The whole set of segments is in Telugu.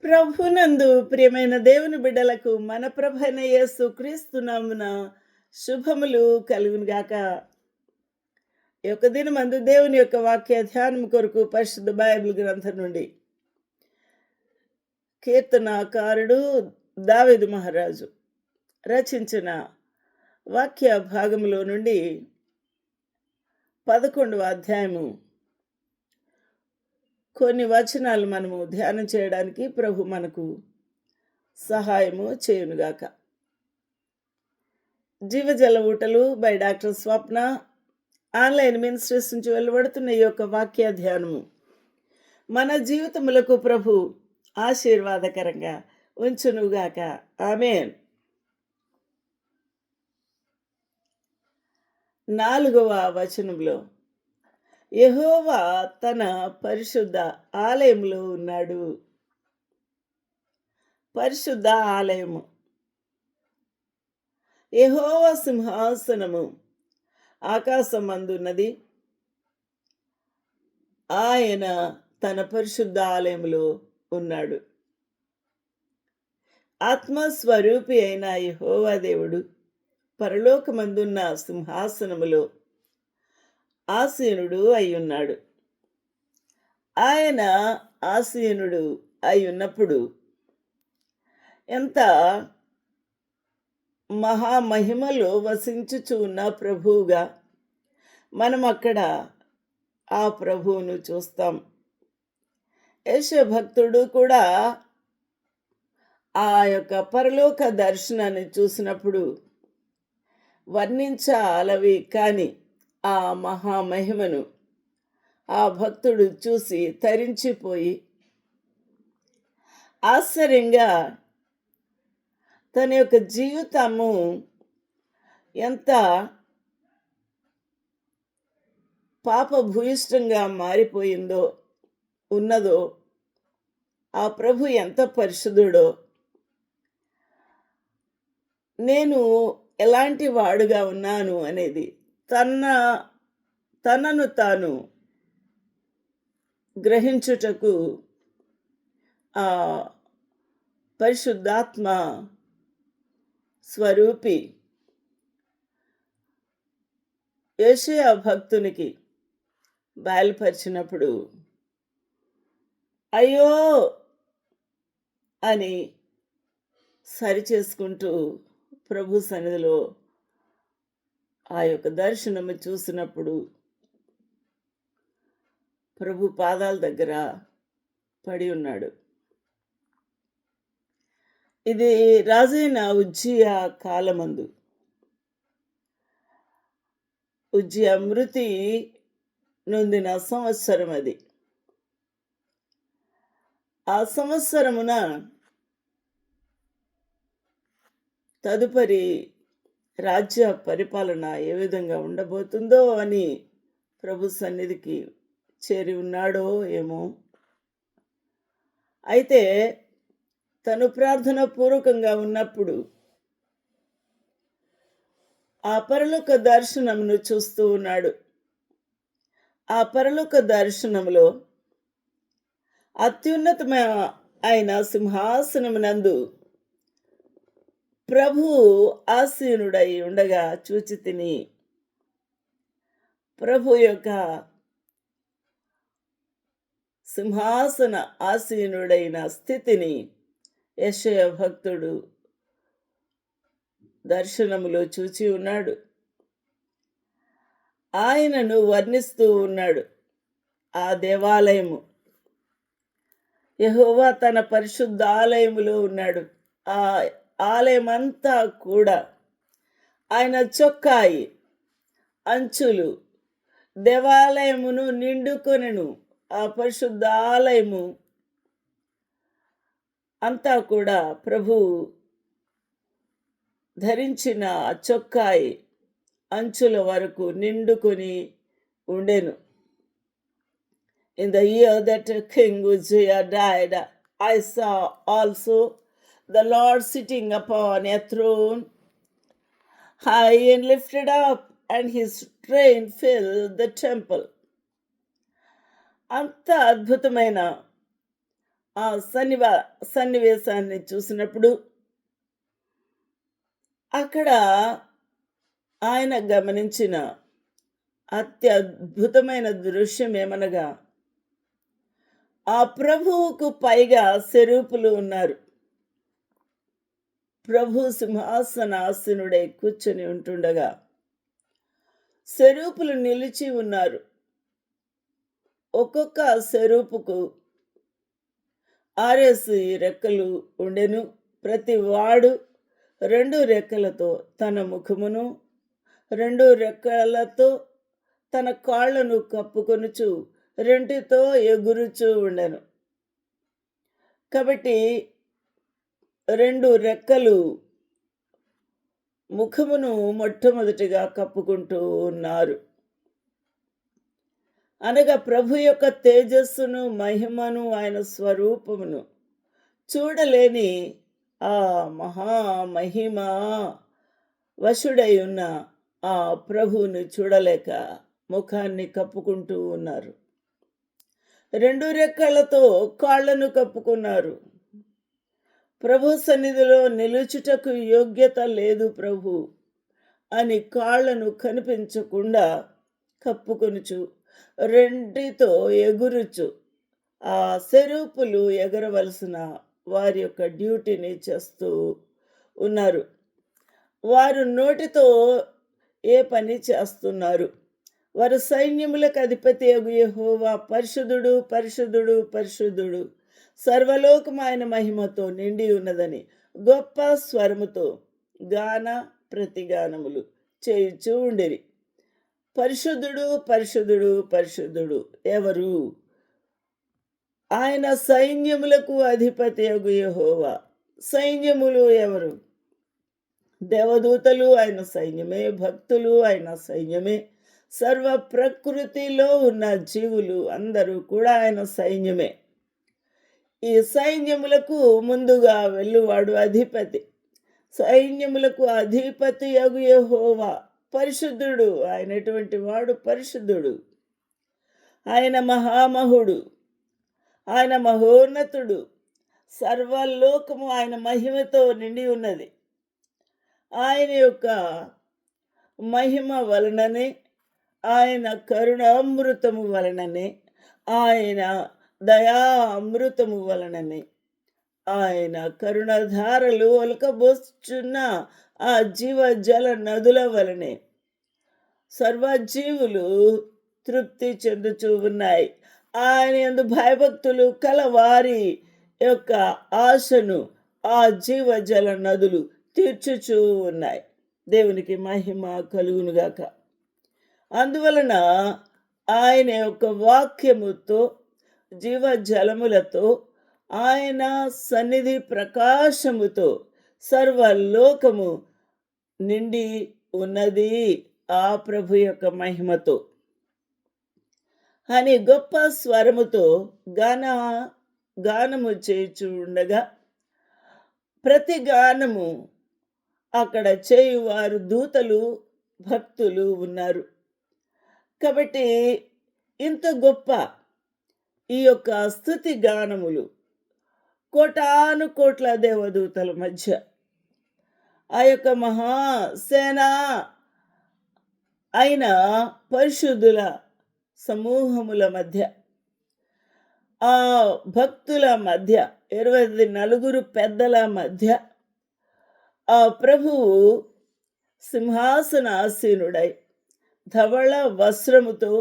ప్రభునందు ప్రియమైన దేవుని బిడ్డలకు మన ప్రభైన యేసు క్రీస్తు నామున శుభములు కలుగును గాక. ఈ యొక్క దినమందు దేవుని యొక్క వాక్య ధ్యానం కొరకు పరిశుద్ధ బైబిల్ గ్రంథం నుండి కీర్తనాకారుడు దావీదు మహారాజు రచించిన వాక్య భాగములో నుండి 11వ అధ్యాయము కొన్ని వచనాలు మనము ధ్యానం చేయడానికి ప్రభు మనకు సహాయము చేయునుగాక. జీవజల ఊటలు by doctor Swapna online ministries నుంచి వెలువడుతున్న ఈ యొక్క వాక్య ధ్యానము మన జీవితములకు ప్రభు ఆశీర్వాదకరంగా ఉంచునుగాక. ఆమేన్. 4వ వచనంలో యెహోవా తన పరిశుద్ధ ఆలయంలో ఉన్నాడు. పరిశుద్ధ ఆలయము, యెహోవా సింహాసనము ఆకాశమందున్నది. ఆయన తన పరిశుద్ధ ఆలయంలో ఉన్నాడు. ఆత్మస్వరూపి అయిన యెహోవా దేవుడు పరలోకమందున్న సింహాసనములో ఆసీనుడు అయ్యున్నాడు. ఆయన ఆసీనుడు అయ్యున్నప్పుడు ఎంత మహామహిమలో వసించుచు ఉన్న ప్రభువుగా మనం అక్కడ ఆ ప్రభువును చూస్తాం. యేషయ భక్తుడు కూడా ఆ యొక్క పరలోక దర్శనాన్ని చూసినప్పుడు వర్ణించాలవి కాని ఆ మహామహిమను ఆ భక్తుడు చూసి తరించిపోయి ఆశ్చర్యంగా తన యొక్క జీవితము ఎంత పాపభూయిష్టంగా మారిపోయిందో ఉన్నదో, ఆ ప్రభు ఎంత పరిశుద్ధుడో, నేను ఎలాంటి వాడుగా ఉన్నాను అనేది తనను తాను గ్రహించుటకు ఆ పరిశుద్ధాత్మ స్వరూపి యేషయ భక్తునికి బయలుపరిచినప్పుడు అయ్యో అని సరిచేసుకుంటూ ప్రభు సన్నిధిలో ఆ యొక్క దర్శనము చూసినప్పుడు ప్రభు పాదాల దగ్గర పడి ఉన్నాడు. ఇది రాజైన ఉజ్జియా కాలమందు, ఉజ్జియా మృతి నొందిన సంవత్సరం అది. ఆ సంవత్సరమున తదుపరి రాజ్య పరిపాలన ఏ విధంగా ఉండబోతుందో అని ప్రభు సన్నిధికి చేరి ఉన్నాడో ఏమో. అయితే తను ప్రార్థన పూర్వకంగా ఉన్నప్పుడు ఆ పరలోక దర్శనమును చూస్తూ ఉన్నాడు. ఆ పరలోక దర్శనములో అత్యున్నతమైన ఆయన సింహాసనమునందు ప్రభు ఆసీనుడై ఉండగా చూచి తిని ప్రభు యొక్క సింహాసన ఆసీనుడైన స్థితిని యెషయా భక్తుడు దర్శనములో చూచి ఉన్నాడు. ఆయనను వర్ణిస్తూ ఉన్నాడు. ఆ దేవాలయము, యెహోవా తన పరిశుద్ధ ఆలయములో ఉన్నాడు. ఆ ఆలయమంతా కూడా ఆయన చొక్కాయి అంచులు దేవాలయమును నిండుకొనెను. ఆ పరిశుద్ధ ఆలయము అంతా కూడా ప్రభు ధరించిన చొక్కాయి అంచుల వరకు నిండుకొని ఉండెను. In the year that King Uzziah died, I saw also the Lord sitting upon a throne, high and lifted up, and his train filled the temple. అంత అద్భుతమైన ఆ సన్నివేశాన్ని చూసినప్పుడు అక్కడ ఆయన గమనించిన అత్యద్భుతమైన దృశ్యం ఏమనగా, ఆ ప్రభువుకు పైగా సెరూపులు ఉన్నారు. ప్రభు సింహాసనాసీనుడై కూర్చొని ఉంటుండగా సెరూపులు నిలిచి ఉన్నారు. ఒక్కొక్క సెరూపుకు 6 రెక్కలు ఉండెను. ప్రతి వాడు 2 రెక్కలతో తన ముఖమును, 2 రెక్కలతో తన కాళ్ళను కప్పుకొనుచు, రెంటితో ఎగురుచూ ఉండెను. కాబట్టి 2 రెక్కలు ముఖమును మొట్టమొదటిగా కప్పుకుంటూ ఉన్నారు. అనగా ప్రభు యొక్క తేజస్సును, మహిమను, ఆయన స్వరూపమును చూడలేని ఆ మహామహిమ వశుడై ఉన్న ఆ ప్రభువుని చూడలేక ముఖాన్ని కప్పుకుంటూ ఉన్నారు. 2 రెక్కలతో కాళ్ళను కప్పుకున్నారు. ప్రభు సన్నిధిలో నిలుచుటకు యోగ్యత లేదు ప్రభు అని కాళ్ళను కనిపించకుండా కప్పుకొనుచు, రెంటితో ఎగురుచు ఆ సెరూపులు ఎగరవలసిన వారి యొక్క డ్యూటీని చేస్తూ ఉన్నారు. వారు నోటితో ఏ పని చేస్తున్నారు? వారు సైన్యములకు అధిపతి యగు యెహోవా పరిశుద్ధుడు, పరిశుద్ధుడు, పరిశుద్ధుడు, సర్వలోకము ఆయన మహిమతో నిండి ఉన్నదని గొప్ప స్వరముతో గాన ప్రతిగానములు చేయుచూ ఉండిరి. పరిశుద్ధుడు, పరిశుద్ధుడు, పరిశుద్ధుడు ఎవరు? ఆయన సైన్యములకు అధిపతి యగు యెహోవా. సైన్యములు ఎవరు? దేవదూతలు ఆయన సైన్యమే, భక్తులు ఆయన సైన్యమే, సర్వ ప్రకృతిలో ఉన్న జీవులు అందరూ కూడా ఆయన సైన్యమే. ఈ సైన్యములకు ముందుగా వెళ్ళువాడు అధిపతి. సైన్యములకు అధిపతి యగు యెహోవా పరిశుద్ధుడు. ఆయన ఎటువంటి వాడు? పరిశుద్ధుడు. ఆయన మహామహుడు, ఆయన మహోన్నతుడు. సర్వలోకము ఆయన మహిమతో నిండి ఉన్నది. ఆయన యొక్క మహిమ వలననే, ఆయన కరుణామృతము వలననే, ఆయన దయా అమృతము వలననే, ఆయన కరుణధారలు ఒలకబోస్తున్న ఆ జీవజల నదుల వలనే సర్వజీవులు తృప్తి చెందుతూ ఉన్నాయి. ఆయన యందు భయభక్తులు కలవారి యొక్క ఆశను ఆ జీవజల నదులు తీర్చుచూ ఉన్నాయి. దేవునికి మహిమ కలుగునుగాక. అందువలన ఆయన యొక్క వాక్యముతో, జీవజలములతో, ఆయన సన్నిధి ప్రకాశముతో సర్వలోకము నిండి ఉన్నది ఆ ప్రభు యొక్క మహిమతో అని గొప్ప స్వరముతో గానము చేయుచూ ఉండగా, ప్రతి గానము అక్కడ చేయువారు దూతలు, భక్తులు ఉన్నారు. కాబట్టి ఇంత గొప్ప ఈ యొక్క స్తుతి గానములు కోటాను కోట్ల దేవదూతల మధ్య, ఆ యొక్క మహాసేన అయిన పరిశుద్ధుల సమూహముల మధ్య, ఆ భక్తుల మధ్య, 24 పెద్దల మధ్య ఆ ప్రభువు సింహాసనాసీనుడై ధవళ వస్త్రముతో,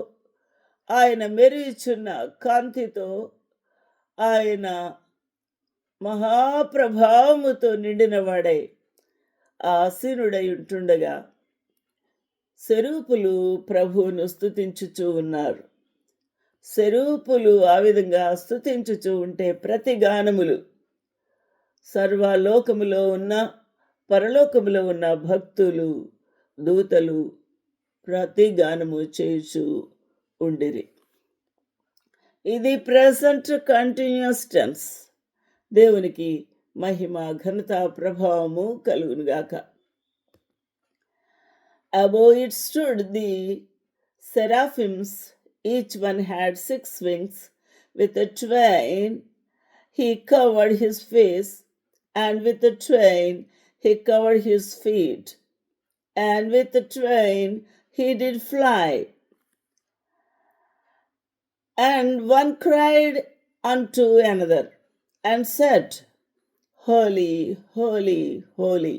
ఆయన మెరియుచున్న కాంతితో, ఆయన మహాప్రభావముతో నిండినవాడై ఆసీనుడై ఉంటుండగా సెరూపులు ప్రభువును స్తుతించుచూ ఉన్నారు. సెరూపులు ఆ విధంగా స్తుతించుచూ ఉంటే ప్రతి గానములు సర్వలోకములో ఉన్న, పరలోకములో ఉన్న భక్తులు, దూతలు ప్రతి గానము చేయుచూ ఉండిరి. ఇది ప్రెజెంట్ కంటిన్యూస్ టెన్స్. దేవునికి మహిమ, ఘనత, ప్రభావము కలుగునుగాక. Above it stood the seraphims. Each one had 6 wings. With a twain he covered his face, and with the twain he covered his feet, and with the twain he did fly. And one cried unto another, and said, Holy, holy, holy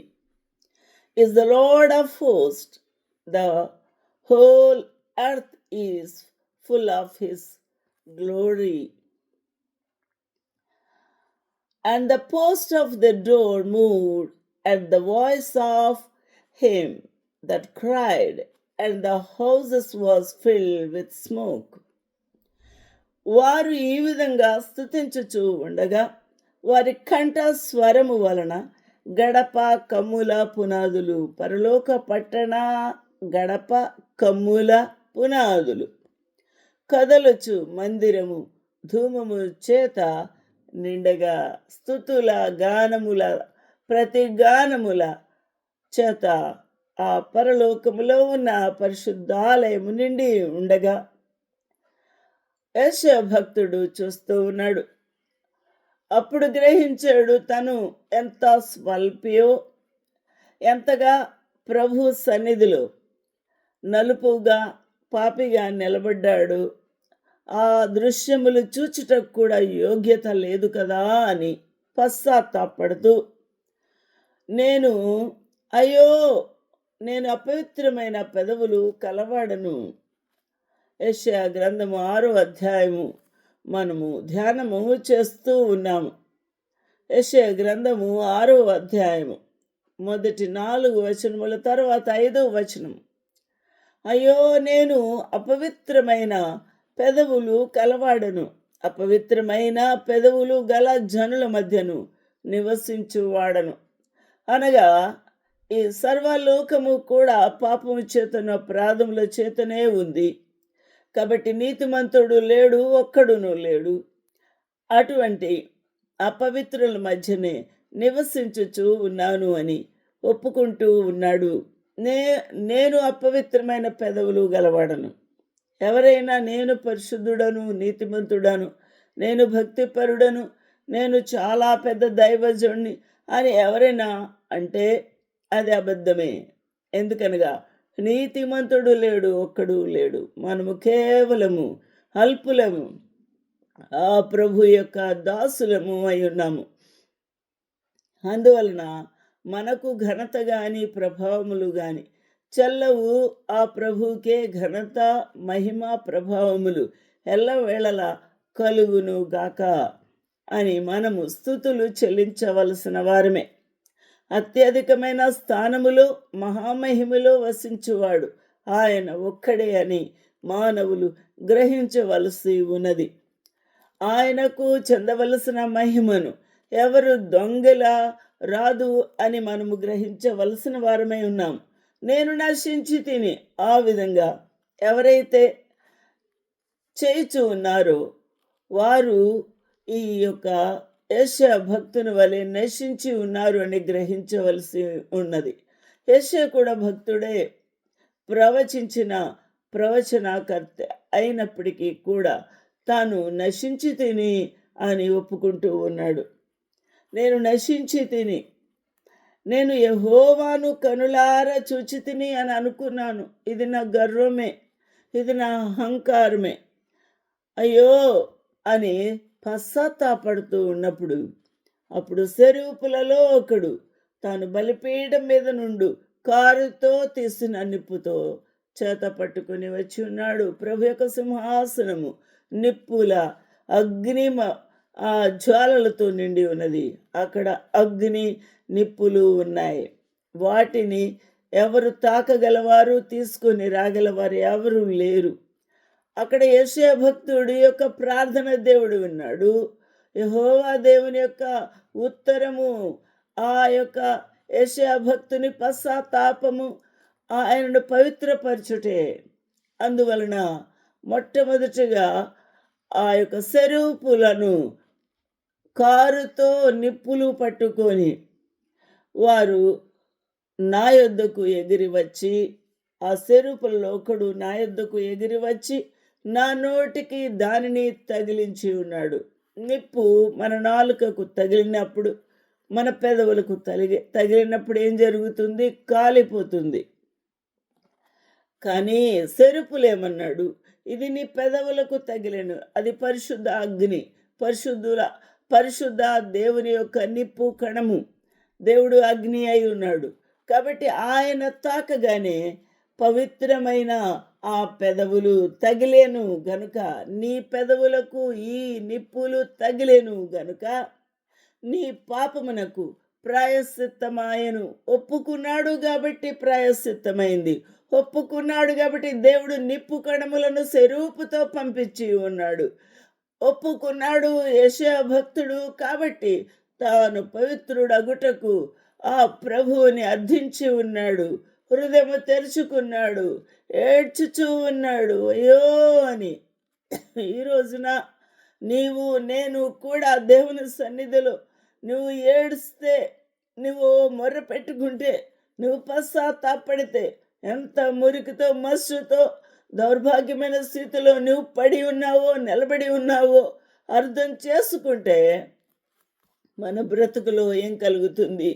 is the Lord of hosts. The whole earth is full of his glory. And the post of the door moved at the voice of him that cried, and the houses was filled with smoke. వారు ఈ విధంగా స్తుతించుచూ ఉండగా వారి కంఠ స్వరము వలన గడప కమ్ముల పునాదులు, పరలోక పట్టణ గడప కమ్ముల పునాదులు కదలుచు మందిరము ధూమము చేత నిండగా, స్తుతుల గానముల ప్రతి గానముల చేత ఆ పరలోకములో ఉన్న పరిశుద్ధాలయము నిండి ఉండగా యెషయా భక్తుడు చూస్తూ ఉన్నాడు. అప్పుడు గ్రహించాడు తను ఎంత స్వల్పియో, ఎంతగా ప్రభు సన్నిధిలో నలుపుగా పాపిగా నిలబడ్డాడు. ఆ దృశ్యములు చూచుటకు కూడా యోగ్యత లేదు కదా అని పశ్చాత్తాపడుతూ, నేను అయ్యో నేను అపవిత్రమైన పెదవులు కలవాడను. యెషయా గ్రంథము 6వ అధ్యాయము మనము ధ్యానము చేస్తూ ఉన్నాము. యెషయా గ్రంథము 6వ అధ్యాయము మొదటి 4 వచనముల తర్వాత 5వ వచనం. అయ్యో నేను అపవిత్రమైన పెదవులు కలవాడను, అపవిత్రమైన పెదవులు గల జనుల మధ్యను నివసించువాడను. అనగా ఈ సర్వలోకము కూడా పాపము చేతను అపరాధముల చేతనే ఉంది. కాబట్టి నీతిమంతుడు లేడు, ఒక్కడును లేడు. అటువంటి అపవిత్రుల మధ్యనే నివసించుచూ ఉన్నాను అని ఒప్పుకుంటూ ఉన్నాడు. నేను అపవిత్రమైన పెదవులు గలవాడను. ఎవరైనా నేను పరిశుద్ధుడను, నీతిమంతుడను, నేను భక్తిపరుడను, నేను చాలా పెద్ద దైవజుణ్ణి అని ఎవరైనా అంటే అది అబద్ధమే. ఎందుకనగా నీతిమంతుడు లేడు, ఒక్కడు లేడు. మనము కేవలము అల్పులము, ఆ ప్రభు యొక్క దాసులము అయి ఉన్నాము. అందువలన మనకు ఘనత గాని ప్రభావములు గాని చెల్లవు. ఆ ప్రభుకే ఘనత, మహిమ, ప్రభావములు ఎల్లవేళలా కలుగును గాక అని మనము స్తుతులు చెల్లించవలసిన వారమే. అత్యధికమైన స్థానములో మహామహిమలో వసించువాడు ఆయన ఒక్కడే అని మానవులు గ్రహించవలసి ఉన్నది. ఆయనకు చెందవలసిన మహిమను ఎవరు దొంగల రాదు అని మనము గ్రహించవలసిన వారమై ఉన్నాం. నేను నశించి తిని ఆ విధంగా ఎవరైతే చేయిచు ఉన్నారో వారు ఈ యొక్క యెషయా భక్తుని వలె నశించి ఉన్నారు అని గ్రహించవలసి ఉన్నది. యెషయా కూడా భక్తుడే, ప్రవచించిన ప్రవచనకర్త అయినప్పటికీ కూడా తాను నశించి తిని అని ఒప్పుకుంటూ ఉన్నాడు. నేను నశించి తిని, నేను యెహోవాను కనులారా చూచి తిని అని అనుకున్నాను. ఇది నా గర్వమే, ఇది నా అహంకారమే. అయ్యో అని పశ్చాత్తాపడుతూ ఉన్నప్పుడు అప్పుడు సెరూపులలో ఒకడు తాను బలిపీఠం మీద నుండి కారుతో తీసిన నిప్పుతో చేత పట్టుకుని వచ్చి ఉన్నాడు. ప్రభు యొక్క సింహాసనము నిప్పుల అగ్ని జ్వాలలతో నిండి ఉన్నది. అక్కడ అగ్ని నిప్పులు ఉన్నాయి. వాటిని ఎవరు తాకగలవారు, తీసుకొని రాగలవారు ఎవరు లేరు. అక్కడ యెషయా భక్తుడి యొక్క ప్రార్థన దేవుడు విన్నాడు. యెహోవా దేవుని యొక్క ఉత్తరము ఆ యొక్క యెషయా భక్తుని పశ్చాత్తాపము ఆయనను పవిత్రపరచుటే. అందువలన మొట్టమొదటిగా ఆ యొక్క సెరూపులను కారుతో నిప్పులు పట్టుకొని వారు నా యొద్దకు ఎగిరి వచ్చి, ఆ సెరూపులలో ఒకడు నా యొద్దకు ఎగిరి వచ్చి నా నోటికి దానిని తగిలించి ఉన్నాడు. నిప్పు మన నాలుకకు తగిలినప్పుడు, మన పెదవులకు తగిలినప్పుడు ఏం జరుగుతుంది? కాలిపోతుంది. కానీ సెరుపులేమన్నాడు, ఇది నీ పెదవులకు తగిలెను, అది పరిశుద్ధ అగ్ని, పరిశుద్ధుల పరిశుద్ధ దేవుని యొక్క నిప్పు కణము. దేవుడు అగ్ని అయి ఉన్నాడు కాబట్టి ఆయన తాకగానే పవిత్రమైన ఆ పెదవులు తగిలేను గనుక, నీ పెదవులకు ఈ నిప్పులు తగిలేను గనుక నీ పాపమునకు ప్రాయశ్చిత్తమాయను. ఒప్పుకున్నాడు కాబట్టి ప్రాయశ్చిత్తమైంది. ఒప్పుకున్నాడు కాబట్టి దేవుడు నిప్పు కణములను సెరూపుతో పంపించి ఉన్నాడు. ఒప్పుకున్నాడు యెషయా భక్తుడు కాబట్టి తాను పవిత్రుడగుటకు ఆ ప్రభువుని అర్థించి ఉన్నాడు. హృదయము తెరుచుకున్నాడు, ఏడ్చుచూ ఉన్నాడు అయ్యో అని. ఈ రోజున నీవు నేను కూడా దేవుని సన్నిధిలో నువ్వు ఏడుస్తే, నువ్వు మొర్ర పెట్టుకుంటే, నువ్వు పశ్చాత్తాపడితే, ఎంత మురికితో మస్సుతో దౌర్భాగ్యమైన స్థితిలో నువ్వు పడి ఉన్నావో నిలబడి ఉన్నావో అర్థం చేసుకుంటే మన బ్రతుకులో ఏం కలుగుతుంది?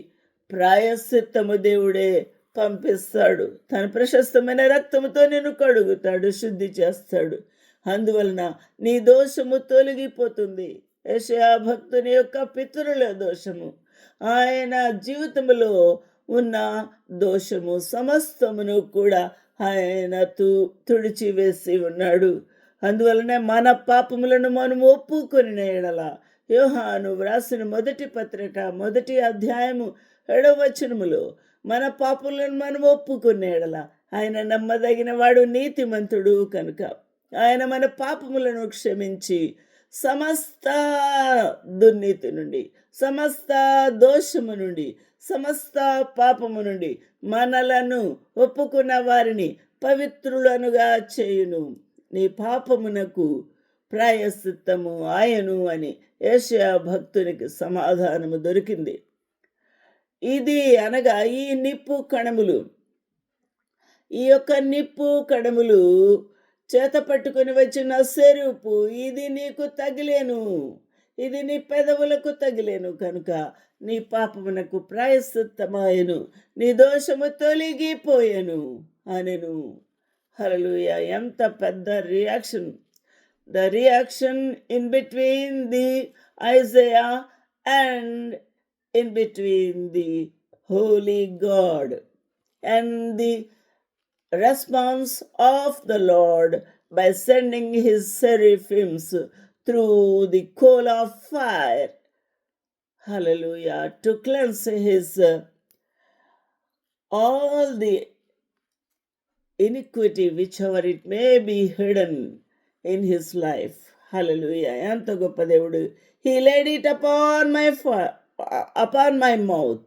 ప్రాయశ్చిత్తము దేవుడే పంపిస్తాడు. తన ప్రశస్తమైన రక్తముతో నిన్ను కడుగుతాడు, శుద్ధి చేస్తాడు. అందువలన నీ దోషము తొలగిపోతుంది. యెషయా భక్తుని యొక్క పితరుల దోషము, ఆయన జీవితంలో ఉన్న దోషము సమస్తమును కూడా ఆయన తుడిచివేసి ఉన్నాడు. అందువలన మన పాపములను మనం ఒప్పుకొని ఎడల, యోహాను వ్రాసిన మొదటి పత్రిక 1వ అధ్యాయము 7వ వచనములో, మన పాపములను మనం ఒప్పుకునే ఎడల ఆయన నమ్మదగిన వాడు, నీతిమంతుడు కనుక ఆయన మన పాపములను క్షమించి సమస్త దుర్నీతి నుండి, సమస్త దోషము నుండి, సమస్త పాపము నుండి మనలను ఒప్పుకున్న వారిని పవిత్రులనుగా చేయును. నీ పాపమునకు ప్రాయశ్చిత్తము ఆయను అని యెషయా భక్తునికి సమాధానము దొరికింది. ఇది అనగా ఈ నిప్పు కణములు, ఈ యొక్క నిప్పు కణములు చేత పట్టుకుని వచ్చిన సెరుపు, ఇది నీకు తగిలేను, ఇది నీ పెదవులకు తగిలేను కనుక నీ పాపమునకు ప్రాయశ్చిత్తమాయను, నీ దోషము తొలగిపోయెను అనెను. హల్లెలూయా! ఎంత పెద్ద reaction! The reaction in between the Isaiah and in between the holy God, and the response of the Lord by sending his seraphims through the coal of fire, hallelujah, to cleanse his all the iniquity whichever it may be hidden in his life. Hallelujah! ఎంత గొప్ప దేవుడు. He laid it upon my mouth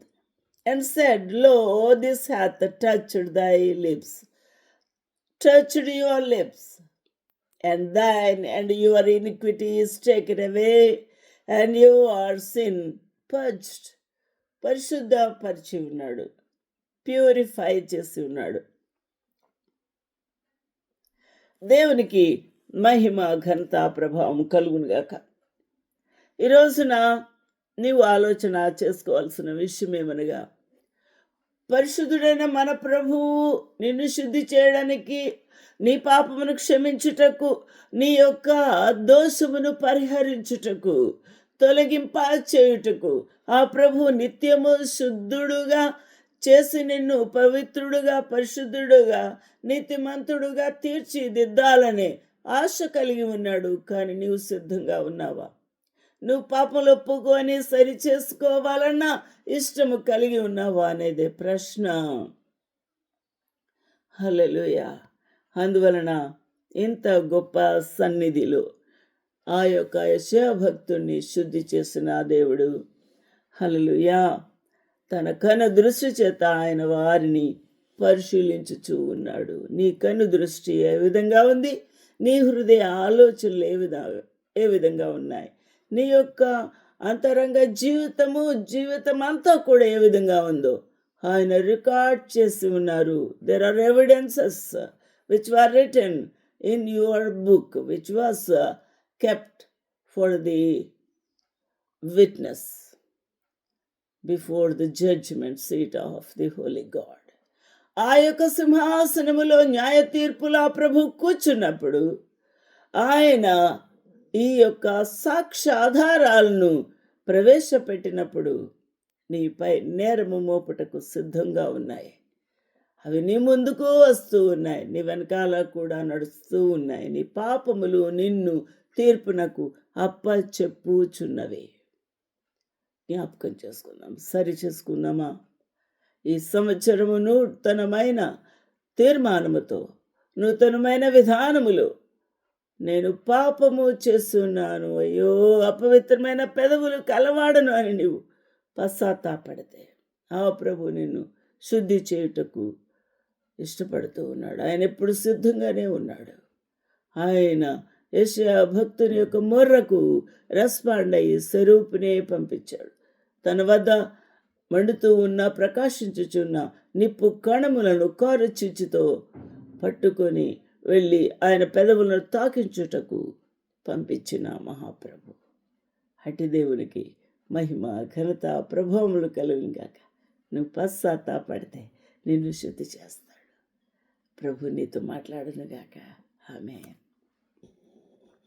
and said, lo, this hath touched thy lips, touched your lips, and thine and your iniquity is taken away, and your sin purged. పరిశుద్ధపరిచి ఉన్నాడు, ప్యూరిఫై చేసి ఉన్నాడు. దేవునికి మహిమ ఘనత ప్రభావం కలుగునుగాక. ఈ రోజున నీవు ఆలోచన చేసుకోవాల్సిన విషయం ఏమనగా, పరిశుద్ధుడైన మన ప్రభువు నిన్ను శుద్ధి చేయడానికి, నీ పాపమును క్షమించుటకు, నీ యొక్క దోషమును పరిహరించుటకు, తొలగింప చేయుటకు ఆ ప్రభు నిత్యము శుద్ధుడుగా చేసి నిన్ను పవిత్రుడుగా, పరిశుద్ధుడుగా, నీతిమంతుడుగా తీర్చిదిద్దాలనే ఆశ కలిగి ఉన్నాడు. కానీ నీవు సిద్ధంగా ఉన్నావా? నువ్వు పాపలు ఒప్పుకొని సరి చేసుకోవాలన్న ఇష్టము కలిగి ఉన్నావా అనేదే ప్రశ్న. హల్లెలూయా! అందువలన ఇంత గొప్ప సన్నిధిలో ఆ యొక్క యెషయా భక్తుణ్ణి శుద్ధి చేసిన దేవుడు, హల్లెలూయా, తన కను దృష్టి చేత ఆయన వారిని పరిశీలించుచూ ఉన్నాడు. నీ కను దృష్టి ఏ విధంగా ఉంది? నీ హృదయ ఆలోచనలు ఏ విధంగా ఉన్నాయి? నీ యొక్క అంతరంగ జీవితం అంతా కూడా ఏ విధంగా ఉందో ఆయన రికార్డ్ చేసి ఉన్నారు. There are evidences which were written in your book which was kept for the witness before the judgment seat of the Holy God. ఆ యొక్క సింహాసనములో న్యాయ తీర్పులా ప్రభు కూర్చున్నప్పుడు ఆయన ఈ యొక్క సాక్ష్యాధారాలను ప్రవేశపెట్టినప్పుడు నీపై నేరము మోపుటకు సిద్ధంగా ఉన్నాయి. అవి నీ ముందుకు వస్తూ ఉన్నాయి, నీ వెనకాల కూడా నడుస్తూ ఉన్నాయి. నీ పాపములు నిన్ను తీర్పునకు అప్పచెప్పుచున్నవి. జ్ఞాపకం చేసుకుందాం, సరి చేసుకుందామా? ఈ సంవత్సరము నూతనమైన తీర్మానముతో, నూతనమైన విధానములో నేను పాపము చేస్తున్నాను, అయ్యో అపవిత్రమైన పెదవులు కలవాడను అని నీవు పశ్చాత్తాపడితే ఆ ప్రభు నిన్ను శుద్ధి చేయుటకు ఇష్టపడుతూ ఉన్నాడు. ఆయన ఎప్పుడు సిద్ధంగానే ఉన్నాడు. ఆయన యెషయా భక్తుని యొక్క మొర్రకు రెస్పాండ్ అయ్యి స్వరూపునే పంపించాడు. తన వద్ద మండుతూ ఉన్న ప్రకాశించుచున్న నిప్పు కణములను కారు చిచ్చుతో పట్టుకొని వెళ్ళి ఆయన పెదవులను తాకించుటకు పంపించిన మహాప్రభు. అట్టి దేవునికి మహిమ, ఘనత, ప్రభావములు కలుగుగాక. నువ్వు పశ్చాత్తాపడితే నిన్ను శుద్ధి చేస్తాడు. ప్రభు నీతో మాట్లాడునుగాక. ఆమేన్.